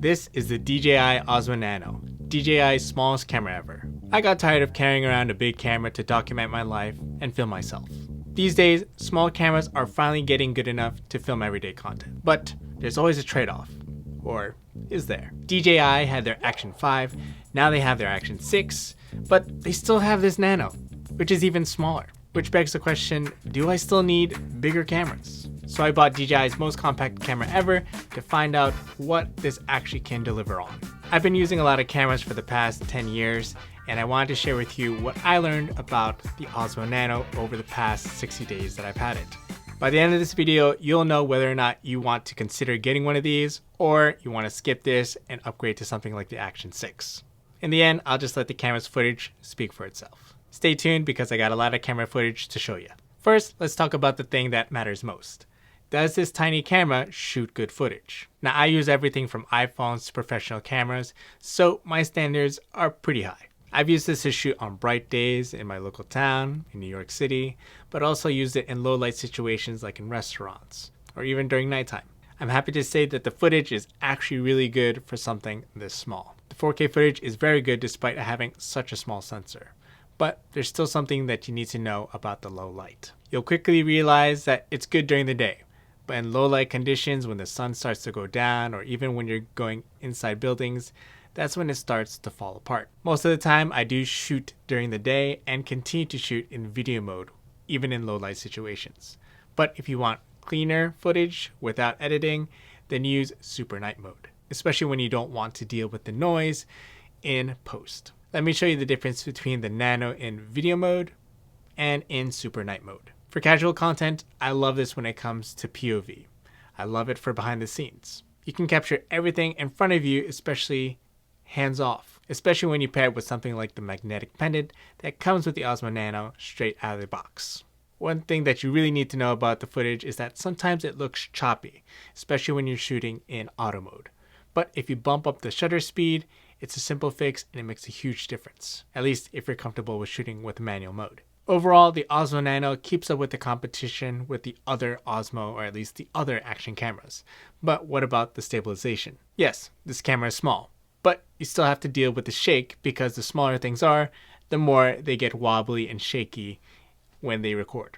This is the DJI Osmo Nano, DJI's smallest camera ever. I got tired of carrying around a big camera to document my life and film myself. These days, small cameras are finally getting good enough to film everyday content. But there's always a trade-off. Or is there? DJI had their Action 5, now they have their Action 6, but they still have this Nano, which is even smaller. Which begs the question, do I still need bigger cameras? So I bought DJI's most compact camera ever to find out what this actually can deliver on. I've been using a lot of cameras for the past 10 years, and I wanted to share with you what I learned about the Osmo Nano over the past 60 days that I've had it. By the end of this video, you'll know whether or not you want to consider getting one of these, or you want to skip this and upgrade to something like the Action 6. In the end, I'll just let the camera's footage speak for itself. Stay tuned because I got a lot of camera footage to show you. First, let's talk about the thing that matters most. Does this tiny camera shoot good footage? Now, I use everything from iPhones to professional cameras, so my standards are pretty high. I've used this to shoot on bright days in my local town, in New York City, but also used it in low light situations like in restaurants, or even during nighttime. I'm happy to say that the footage is actually really good for something this small. The 4K footage is very good despite having such a small sensor. But there's still something that you need to know about the low light. You'll quickly realize that it's good during the day, but in low light conditions, when the sun starts to go down, or even when you're going inside buildings, that's when it starts to fall apart. Most of the time, I do shoot during the day and continue to shoot in video mode, even in low light situations. But if you want cleaner footage without editing, then use super night mode, especially when you don't want to deal with the noise in post. Let me show you the difference between the Nano in video mode and in super night mode. For casual content, I love this when it comes to POV. I love it for behind the scenes. You can capture everything in front of you, especially hands off, especially when you pair it with something like the magnetic pendant that comes with the Osmo Nano straight out of the box. One thing that you really need to know about the footage is that sometimes it looks choppy, especially when you're shooting in auto mode. But if you bump up the shutter speed, it's a simple fix and it makes a huge difference, at least if you're comfortable with shooting with manual mode. Overall, the Osmo Nano keeps up with the competition with the other Osmo, or at least the other action cameras. But what about the stabilization? Yes, this camera is small, but you still have to deal with the shake because the smaller things are, the more they get wobbly and shaky when they record.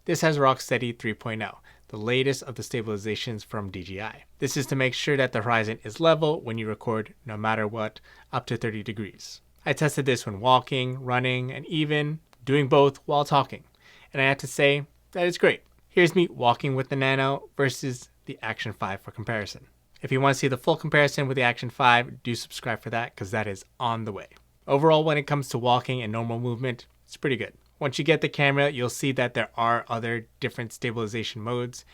This has Rocksteady 3.0. The latest of the stabilizations from DJI. This is to make sure that the horizon is level when you record no matter what, up to 30 degrees. I tested this when walking, running, and even doing both while talking. And I have to say that it's great. Here's me walking with the Nano versus the Action 5 for comparison. If you want to see the full comparison with the Action 5, do subscribe for that because that is on the way. Overall, when it comes to walking and normal movement, it's pretty good. Once you get the camera, you'll see that there are other different stabilization modes.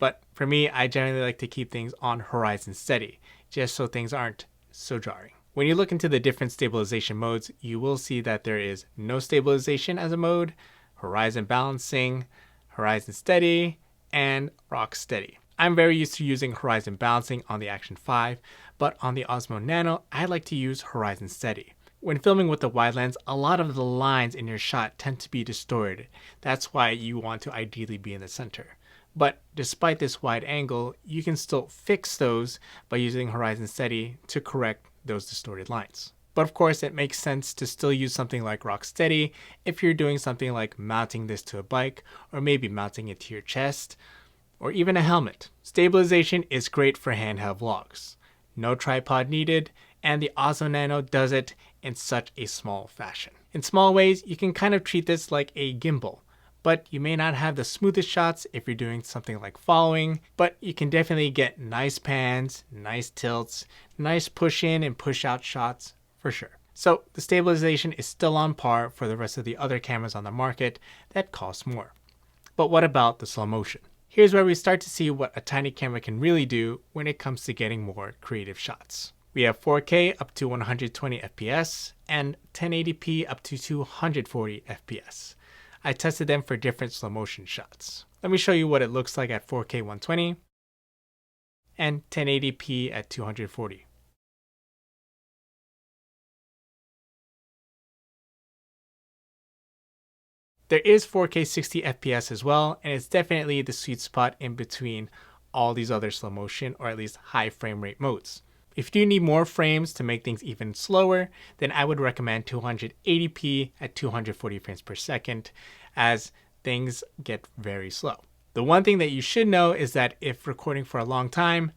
But for me, I generally like to keep things on horizon steady, just so things aren't so jarring. When you look into the different stabilization modes, you will see that there is no stabilization as a mode, horizon balancing, horizon steady, and rock steady. I'm very used to using horizon balancing on the Action 5, but on the Osmo Nano, I like to use horizon steady. When filming with the wide lens, a lot of the lines in your shot tend to be distorted. That's why you want to ideally be in the center. But despite this wide angle, you can still fix those by using horizon steady to correct those distorted lines. But of course, it makes sense to still use something like rock steady if you're doing something like mounting this to a bike, or maybe mounting it to your chest, or even a helmet. Stabilization is great for handheld vlogs. No tripod needed, and the Osmo Nano does it in such a small fashion. In small ways, you can kind of treat this like a gimbal, but you may not have the smoothest shots if you're doing something like following, but you can definitely get nice pans, nice tilts, nice push in and push out shots for sure. So the stabilization is still on par for the rest of the other cameras on the market that cost more. But what about the slow motion? Here's where we start to see what a tiny camera can really do when it comes to getting more creative shots. We have 4K up to 120 FPS and 1080p up to 240 FPS. I tested them for different slow motion shots. Let me show you what it looks like at 4K 120 and 1080p at 240. There is 4K 60 FPS as well, and it's definitely the sweet spot in between all these other slow motion or at least high frame rate modes. If you do need more frames to make things even slower, then I would recommend 280p at 240 frames per second, as things get very slow. The one thing that you should know is that if recording for a long time,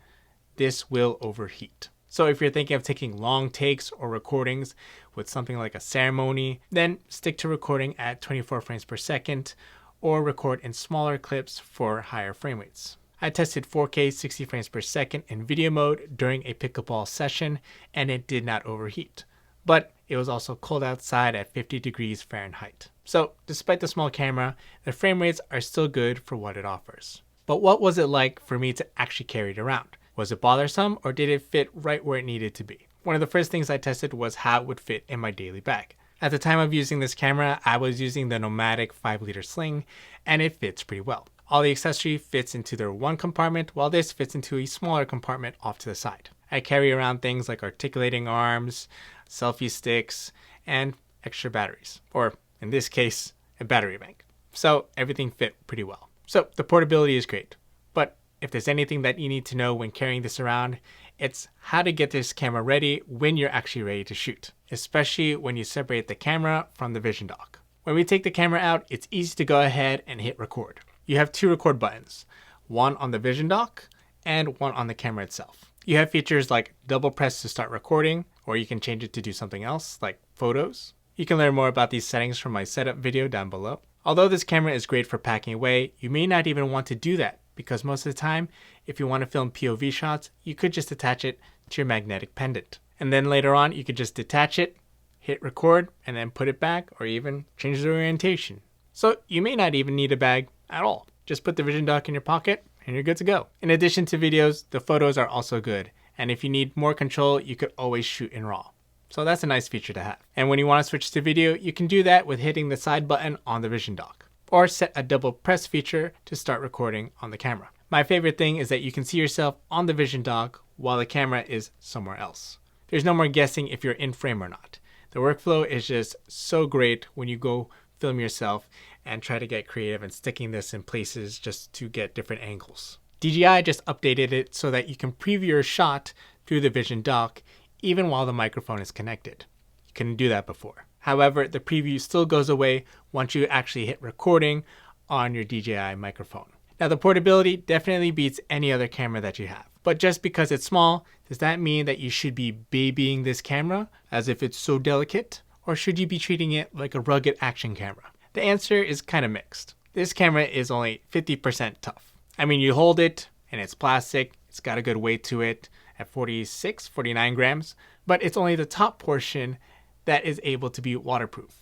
this will overheat. So if you're thinking of taking long takes or recordings with something like a ceremony, then stick to recording at 24 frames per second or record in smaller clips for higher frame rates. I tested 4K 60 frames per second in video mode during a pickleball session and it did not overheat. But it was also cold outside at 50 degrees Fahrenheit. So despite the small camera, the frame rates are still good for what it offers. But what was it like for me to actually carry it around? Was it bothersome or did it fit right where it needed to be? One of the first things I tested was how it would fit in my daily bag. At the time of using this camera, I was using the Nomadic 5-liter sling and it fits pretty well. All the accessory fits into their one compartment while this fits into a smaller compartment off to the side. I carry around things like articulating arms, selfie sticks, and extra batteries, or in this case, a battery bank. So everything fit pretty well. So the portability is great, but if there's anything that you need to know when carrying this around, it's how to get this camera ready when you're actually ready to shoot, especially when you separate the camera from the vision dock. When we take the camera out, it's easy to go ahead and hit record. You have two record buttons, one on the vision dock and one on the camera itself. You have features like double press to start recording, or you can change it to do something else like photos. You can learn more about these settings from my setup video down below. Although this camera is great for packing away, you may not even want to do that because most of the time, if you want to film POV shots, you could just attach it to your magnetic pendant. And then later on, you could just detach it, hit record, and then put it back or even change the orientation. So you may not even need a bag at all. Just put the vision dock in your pocket and you're good to go. In addition to videos, the photos are also good. And if you need more control, you could always shoot in RAW. So that's a nice feature to have. And when you want to switch to video, you can do that with hitting the side button on the vision dock, or set a double press feature to start recording on the camera. My favorite thing is that you can see yourself on the vision dock while the camera is somewhere else. There's no more guessing if you're in frame or not. The workflow is just so great when you go film yourself and try to get creative and sticking this in places just to get different angles. DJI just updated it so that you can preview your shot through the vision dock even while the microphone is connected. You couldn't do that before. However, the preview still goes away once you actually hit recording on your DJI microphone. Now the portability definitely beats any other camera that you have. But just because it's small, does that mean that you should be babying this camera as if it's so delicate? Or should you be treating it like a rugged action camera? The answer is kind of mixed. This camera is only 50% tough. I mean, you hold it and it's plastic, it's got a good weight to it at 46, 49 grams, but it's only the top portion that is able to be waterproof.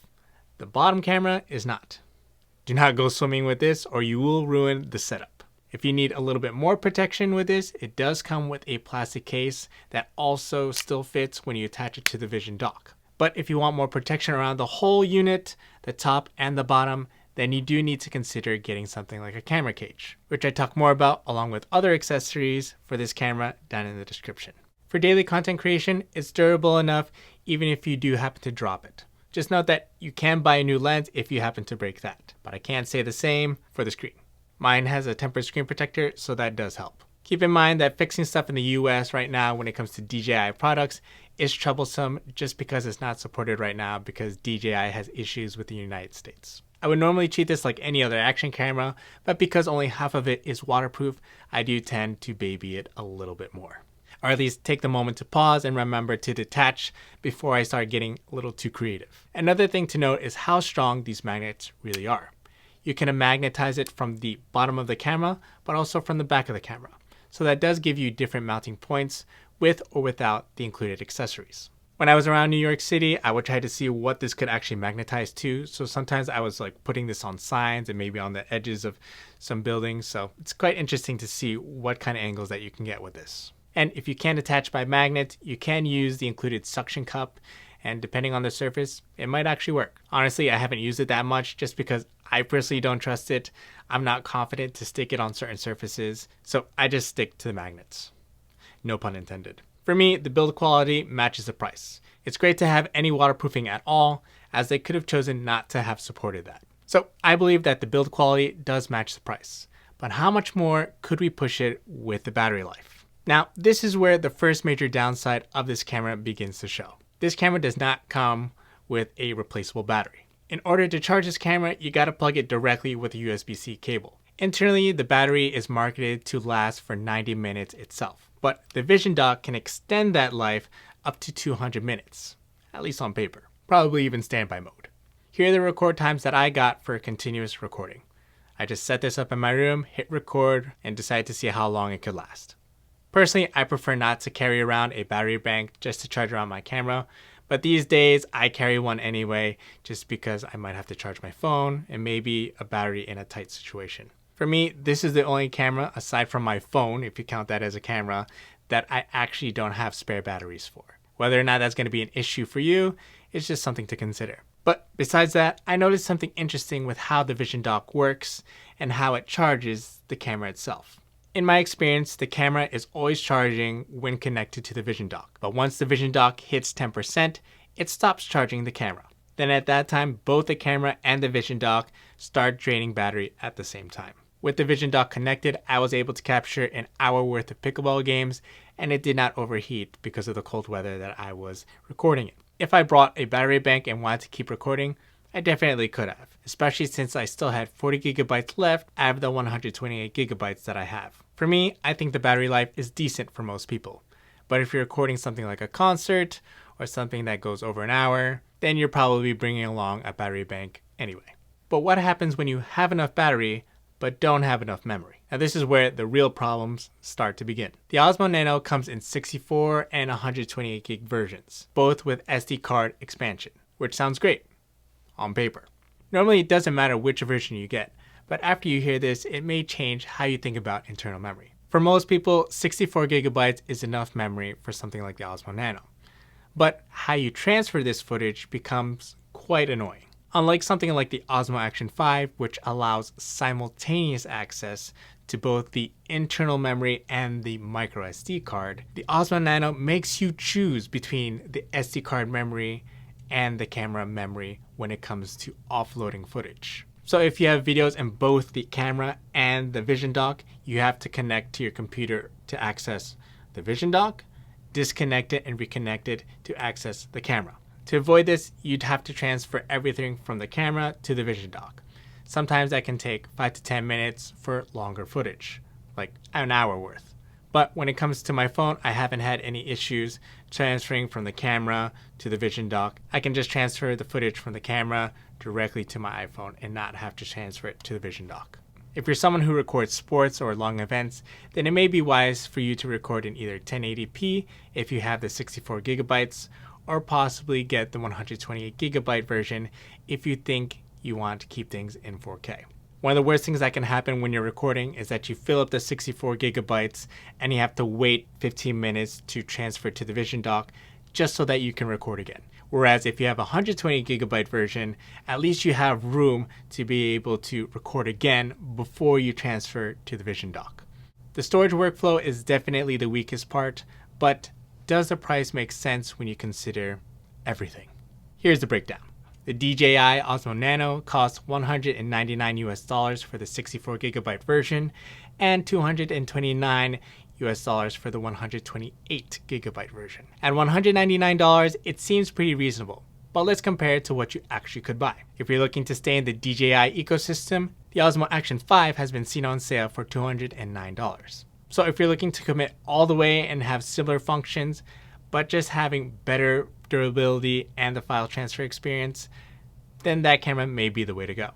The bottom camera is not. Do not go swimming with this or you will ruin the setup. If you need a little bit more protection with this, it does come with a plastic case that also still fits when you attach it to the vision dock. But if you want more protection around the whole unit, the top and the bottom, then you do need to consider getting something like a camera cage, which I talk more about along with other accessories for this camera down in the description. For daily content creation, it's durable enough even if you do happen to drop it. Just note that you can buy a new lens if you happen to break that, but I can't say the same for the screen. Mine has a tempered screen protector, so that does help. Keep in mind that fixing stuff in the US right now when it comes to DJI products is troublesome just because it's not supported right now because DJI has issues with the United States. I would normally treat this like any other action camera, but because only half of it is waterproof, I do tend to baby it a little bit more. Or at least take the moment to pause and remember to detach before I start getting a little too creative. Another thing to note is how strong these magnets really are. You can magnetize it from the bottom of the camera, but also from the back of the camera. So that does give you different mounting points with or without the included accessories. When I was around New York City, I would try to see what this could actually magnetize to. So sometimes I was like putting this on signs and maybe on the edges of some buildings. So it's quite interesting to see what kind of angles that you can get with this. And if you can't attach by magnet, you can use the included suction cup, and depending on the surface, it might actually work. Honestly, I haven't used it that much just because I personally don't trust it. I'm not confident to stick it on certain surfaces, so I just stick to the magnets. No pun intended. For me, the build quality matches the price. It's great to have any waterproofing at all, as they could have chosen not to have supported that. So I believe that the build quality does match the price. But how much more could we push it with the battery life? Now, this is where the first major downside of this camera begins to show. This camera does not come with a replaceable battery. In order to charge this camera, you gotta plug it directly with a USB-C cable. Internally, the battery is marketed to last for 90 minutes itself, but the Vision dock can extend that life up to 200 minutes, at least on paper, probably even standby mode. Here are the record times that I got for continuous recording. I just set this up in my room, hit record, and decided to see how long it could last. Personally, I prefer not to carry around a battery bank just to charge around my camera, but these days I carry one anyway just because I might have to charge my phone and maybe a battery in a tight situation. For me, this is the only camera, aside from my phone, if you count that as a camera, that I actually don't have spare batteries for. Whether or not that's going to be an issue for you, it's just something to consider. But besides that, I noticed something interesting with how the Vision dock works and how it charges the camera itself. In my experience, the camera is always charging when connected to the Vision dock. But once the Vision dock hits 10%, it stops charging the camera. Then at that time, both the camera and the Vision dock start draining battery at the same time. With the Vision dock connected, I was able to capture an hour worth of pickleball games, and it did not overheat because of the cold weather that I was recording in. If I brought a battery bank and wanted to keep recording, I definitely could have, especially since I still had 40 gigabytes left out of the 128 gigabytes that I have. For me, I think the battery life is decent for most people. But if you're recording something like a concert or something that goes over an hour, then you're probably bringing along a battery bank anyway. But what happens when you have enough battery but don't have enough memory? Now this is where the real problems start to begin. The Osmo Nano comes in 64 and 128 gig versions, both with SD card expansion, which sounds great on paper. Normally it doesn't matter which version you get, but after you hear this, it may change how you think about internal memory. For most people, 64 gigabytes is enough memory for something like the Osmo Nano. But how you transfer this footage becomes quite annoying. Unlike something like the Osmo Action 5, which allows simultaneous access to both the internal memory and the micro SD card, the Osmo Nano makes you choose between the SD card memory and the camera memory when it comes to offloading footage. So if you have videos in both the camera and the Vision dock, you have to connect to your computer to access the Vision dock, disconnect it and reconnect it to access the camera. To avoid this, you'd have to transfer everything from the camera to the Vision dock. Sometimes that can take 5 to 10 minutes for longer footage, like an hour worth. But when it comes to my phone, I haven't had any issues transferring from the camera to the Vision dock. I can just transfer the footage from the camera directly to my iPhone and not have to transfer it to the Vision dock. If you're someone who records sports or long events, then it may be wise for you to record in either 1080p if you have the 64 gigabytes, or possibly get the 128 gigabyte version if you think you want to keep things in 4K. One of the worst things that can happen when you're recording is that you fill up the 64 gigabytes and you have to wait 15 minutes to transfer to the Vision dock just so that you can record again. Whereas if you have a 120 gigabyte version, at least you have room to be able to record again before you transfer to the Vision dock. The storage workflow is definitely the weakest part, but does the price make sense when you consider everything? Here's the breakdown. The DJI Osmo Nano costs $199 for the 64 gigabyte version and $229 for the 128 gigabyte version. At $199, it seems pretty reasonable, but let's compare it to what you actually could buy. If you're looking to stay in the DJI ecosystem, the Osmo Action 5 has been seen on sale for $209. So if you're looking to commit all the way and have similar functions, but just having better durability and the file transfer experience, then that camera may be the way to go.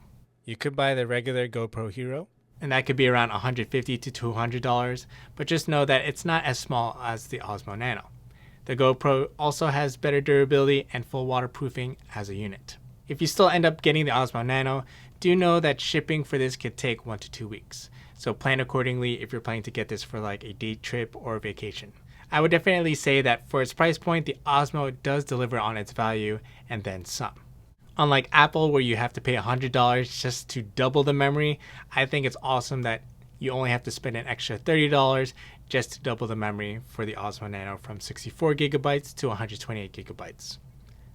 You could buy the regular GoPro Hero, and that could be around $150 to $200, but just know that it's not as small as the Osmo Nano. The GoPro also has better durability and full waterproofing as a unit. If you still end up getting the Osmo Nano, do know that shipping for this could take 1 to 2 weeks. So plan accordingly if you're planning to get this for like a day trip or vacation. I would definitely say that for its price point, the Osmo does deliver on its value and then some. Unlike Apple, where you have to pay $100 just to double the memory, I think it's awesome that you only have to spend an extra $30 just to double the memory for the Osmo Nano from 64 gigabytes to 128 gigabytes.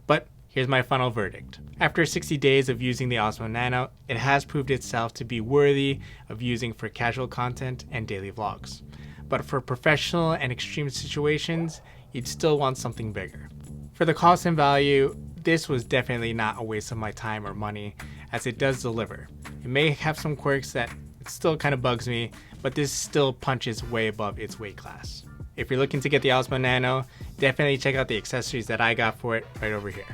But here's my final verdict. After 60 days of using the Osmo Nano, it has proved itself to be worthy of using for casual content and daily vlogs. but for professional and extreme situations, you'd still want something bigger. For the cost and value, this was definitely not a waste of my time or money, as it does deliver. It may have some quirks that still kind of bugs me, but this still punches way above its weight class. If you're looking to get the Osmo Nano, definitely check out the accessories that I got for it right over here.